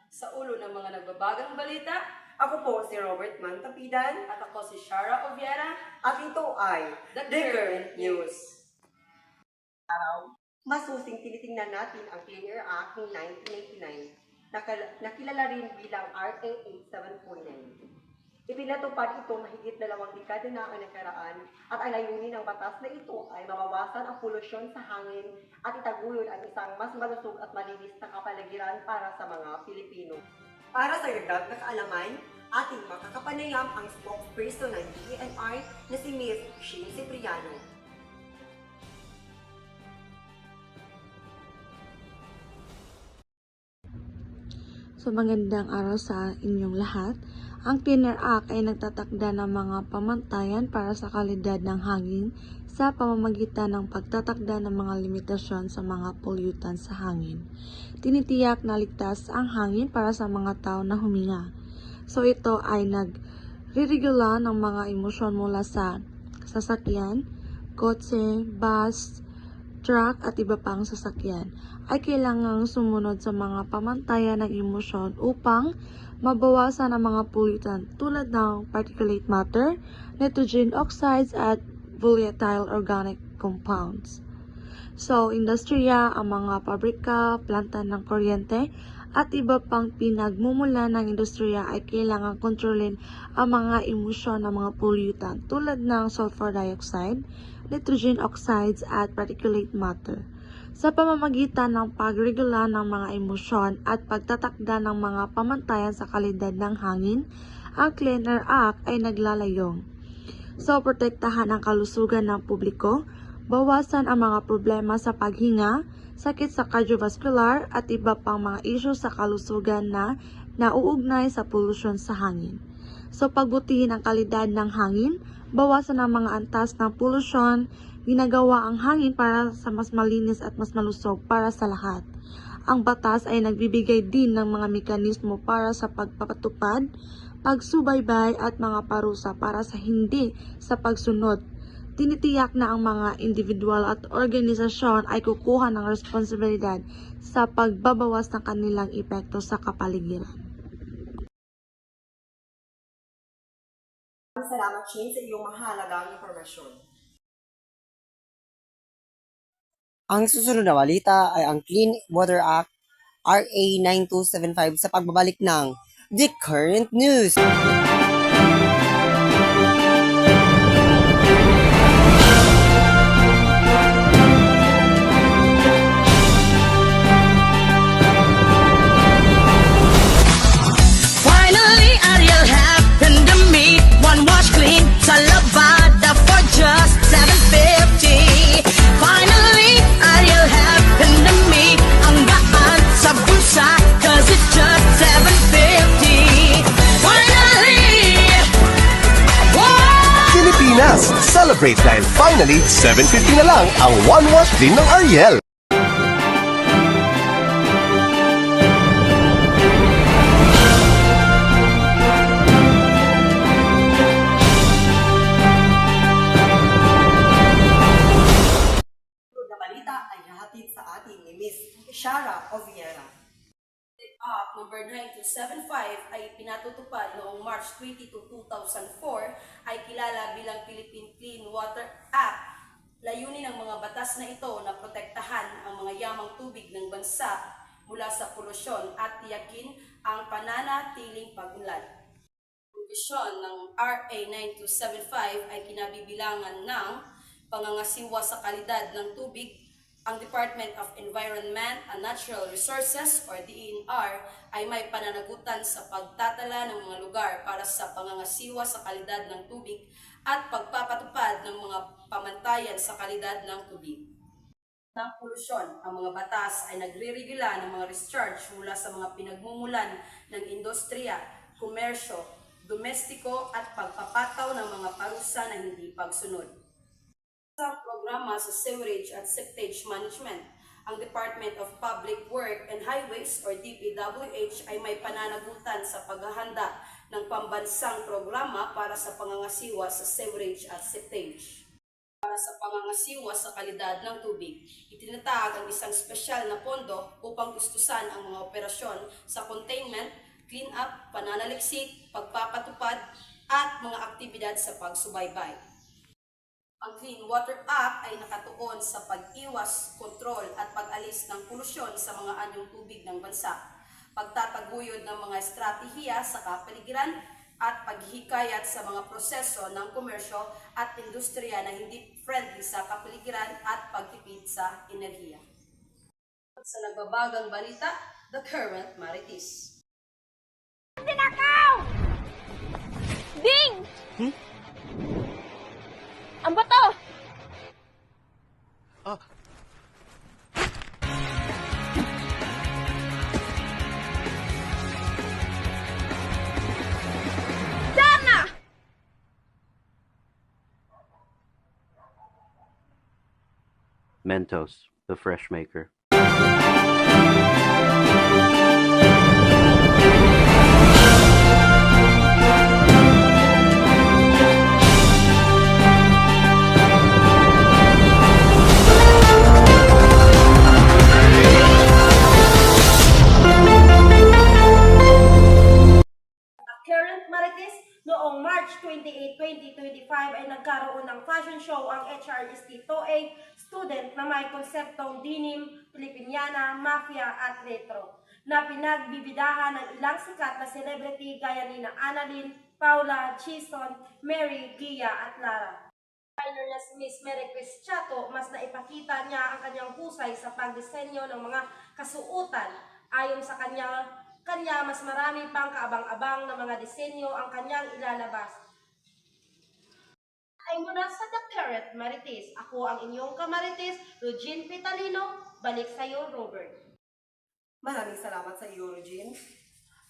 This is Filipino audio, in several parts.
sa ulo ng mga nagbabagang balita. Ako po si Robert Mantapidan At ako si Shara Oviera. at ito ay The The Current Current News. News. Masusing tinitingnan natin ang Clean Air Act ng 1999 na kilala rin bilang RA 8749. Ipinatupad ito mahigit 2 dekada na ang nakaraan at ang layunin ng batas na ito ay mabawasan ang polusyon sa hangin at itaguyod ang isang mas malusog at malinis na kapaligiran para sa mga Pilipino. Para sa dagdag na kaalaman, ating makakapanayam ang spokesperson ng DENR na si Ms. Shane Cipriano. So magandang araw sa inyong lahat. Ang Clean Air Act ay nagtatakda ng mga pamantayan para sa kalidad ng hangin sa pamamagitan ng pagtatakda ng mga limitasyon sa mga pollutant sa hangin. Tinitiyak na ligtas ang hangin para sa mga tao na huminga. So ito ay nagre-regula ng mga emisyon mula sa sasakyan, kotse, bus, truck at iba pang sasakyan ay kailangang sumunod sa mga pamantayan ng emisyon upang mabawasan ang mga pollutant tulad ng particulate matter, nitrogen oxides at volatile organic compounds. So, industriya, ang mga pabrika, planta ng kuryente, at iba pang pinagmumulan ng industriya ay kailangang kontrolin ang mga emisyon ng mga pollutant tulad ng sulfur dioxide, nitrogen oxides at particulate matter. Sa pamamagitan ng pagregula ng mga emisyon at pagtatakda ng mga pamantayan sa kalidad ng hangin, ang Clean Air Act ay naglalayong. So, protektahan ang kalusugan ng publiko, bawasan ang mga problema sa paghinga, sakit sa cardiovascular at iba pang mga isyu sa kalusugan na nauugnay sa polusyon sa hangin. So, pagbutihin ang kalidad ng hangin, bawasan ang mga antas ng polusyon, ginagawa ang hangin para sa mas malinis at mas malusog para sa lahat. Ang batas ay nagbibigay din ng mga mekanismo para sa pagpapatupad, pagsubaybay at mga parusa para sa hindi sa pagsunod. Tinitiyak na ang mga individual at organisasyon ay kukuha ng responsibilidad sa pagbabawas ng kanilang epekto sa kapaligiran. Salamat, Shane, sa iyong mahalagang impormasyon. Ang susunod na balita ay ang Clean Water Act RA 9275 sa pagbabalik ng The Current News. Finally, Ariel happened to me. One wash clean sa Lavada for just $7.50. Finally, Ariel happened to me. Ang gaan sa bulsa, cause it's just $7.50. Finally! Wow! Pilipinas, celebrate dahil finally 750 na lang ang one wash clean ng Ariel. Na balita ay hahatid sa atin ni Miss Shara Oviera. Act number 9275 ay pinatutupad noong March 22, 2004 ay kilala bilang Philippine Clean Water Act. Layunin ng mga batas na ito na protektahan ang mga yamang tubig ng bansa mula sa polusyon at tiyakin ang pananatiling pag-unlad. Provisyon ng RA 9275 ay kinabibilangan ng pangangasiwa sa kalidad ng tubig. Ang Department of Environment and Natural Resources or DENR ay may pananagutan sa pagtatala ng mga lugar para sa pangangasiwa sa kalidad ng tubig at pagpapatupad ng mga pamantayan sa kalidad ng tubig. Ng polusyon, ang mga batas ay nagre-regula ng mga discharge mula sa mga pinagmumulan ng industriya, komersyo, domestiko at pagpapataw ng mga parusa na hindi pagsunod. Sa programa sa sewerage at septage management, ang Department of Public Work and Highways or DPWH ay may pananagutan sa paghahanda ng pambansang programa para sa pangangasiwa sa sewerage at septage. para sa pangangasiwa sa kalidad ng tubig. Itinatag ang isang espesyal na pondo upang gustusan ang mga operasyon sa containment, clean-up, pananaliksik, pagpapatupad, at mga aktibidad sa pagsubaybay. Ang Clean Water Act ay nakatuon sa pag-iwas, kontrol at pag-alis ng polusyon sa mga anyong tubig ng bansa, pagtataguyod ng mga estratehiya sa kapaligiran, at paghihikayat sa mga proseso ng komersyo at industriya na hindi friendly sa kapaligiran at pagtipid sa enerhiya. Sa nagbabagang balita, The Current Marites. Ding! Ang bato! Sana! Mentos, the fresh maker. Current Marites, noong March 28, 2025 ay nagkaroon ng fashion show ang HRST TOEIC student na may konseptong denim, Filipiniana, mafia at retro na pinagbibidahan ng ilang sikat na celebrity gaya ni na Annalyn, Paula, Chison, Mary, Gia at Lara. Designer na si Miss Mary Chris Chato, mas naipakita niya ang kanyang husay sa pagdisenyo ng mga kasuotan. Ayon sa kanya, mas marami pang kaabang-abang na mga disenyo ang kanyang ilalabas. Ay muna sa The Current Marites. Ako ang inyong kamarites, Regine Pitalino. Balik sa iyo, Robert. Maraming salamat sa iyo, Eugene.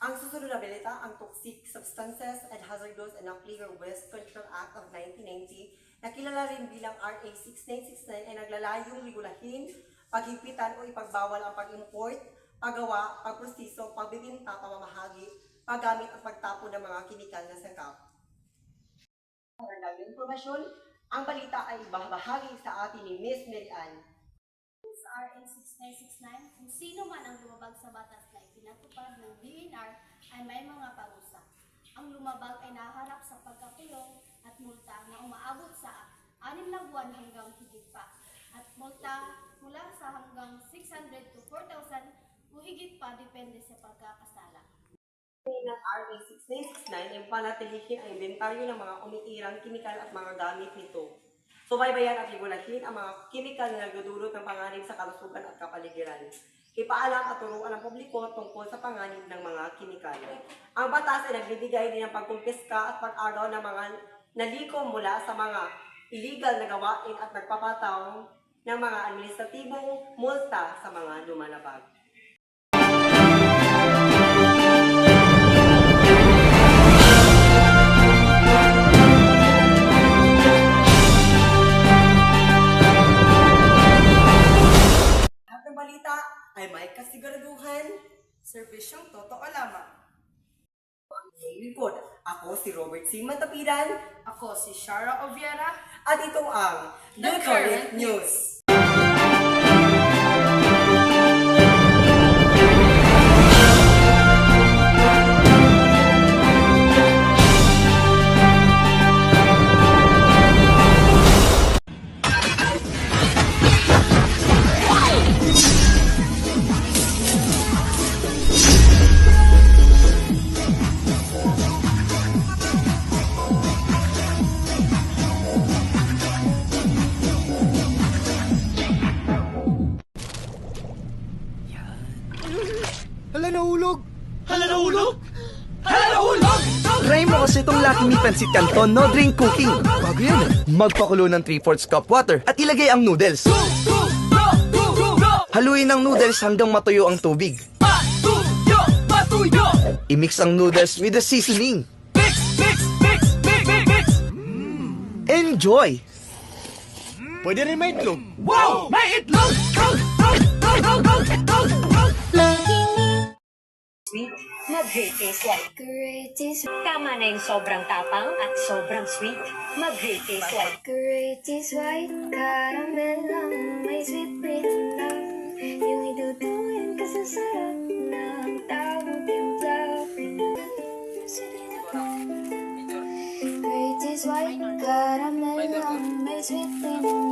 Ang susunod na balita, ang Toxic Substances and Hazardous and Nuclear Waste Control Act of 1990, na kilala rin bilang RA 6969, ay naglalayong regulahin, paghipitan o ipagbawal ang pag-import, paggawa, pagproseso, pagbibinta, pamamahagi, paggamit at pagtapon ng mga kinikal na sangkap. Para dagdag impormasyon, ang balita ay bahagi sa atin ni Miss Mary Ann. Sa RA 6969, kung sino man ang lumabag sa batas na ipinatupad ng DNR ay may mga parusa. Ang lumabag ay naharap sa pagkakulong at multa na umaabot sa 6 na buwan hanggang higit pa, at multa mula sa hanggang 600 to 4,000 o higit pa depende sa pagkakasala. Ng RA 6969 ay panatilihin ang inventaryo ng mga umiirang kimikal at mga gamit nito. Subaybayan at regulahin ang mga kimikal na nagdudulot ng panganib sa kalusugan at kapaligiran. Ipaalam at turuan ang publiko tungkol sa panganib ng mga kimikal. Ang batas ay nagbibigay din ng pagkumpiska at pag-agaw ng mga nalikom mula sa mga illegal na gawain at nagpapataw ng mga administratibong multa sa mga lumalabag. Balita ay may kasiguraduhan, Serbisyong totoo lamang. report. Ako si Robert C. Matapidan Ako si Shara Oviera. at ito ang The Current News. Try mo kasi itong Lucky Me Pancit Canton No Drink Cooking. Bago yan eh. Magpakulo ng 3/4 cup water at ilagay ang noodles. Haluin ang noodles hanggang matuyo ang tubig. I-mix ang noodles with the seasoning. Enjoy! Pwede rin may itlog. Wow! May itlog! Mag-Great White. Tama na yung sobrang tapang at sobrang sweet. Mag-Great White. Great is white caramel ang may sweet green lang. Yung iduduin ka sa sarap ng tawag timpla. Great is white caramel ang may sweet green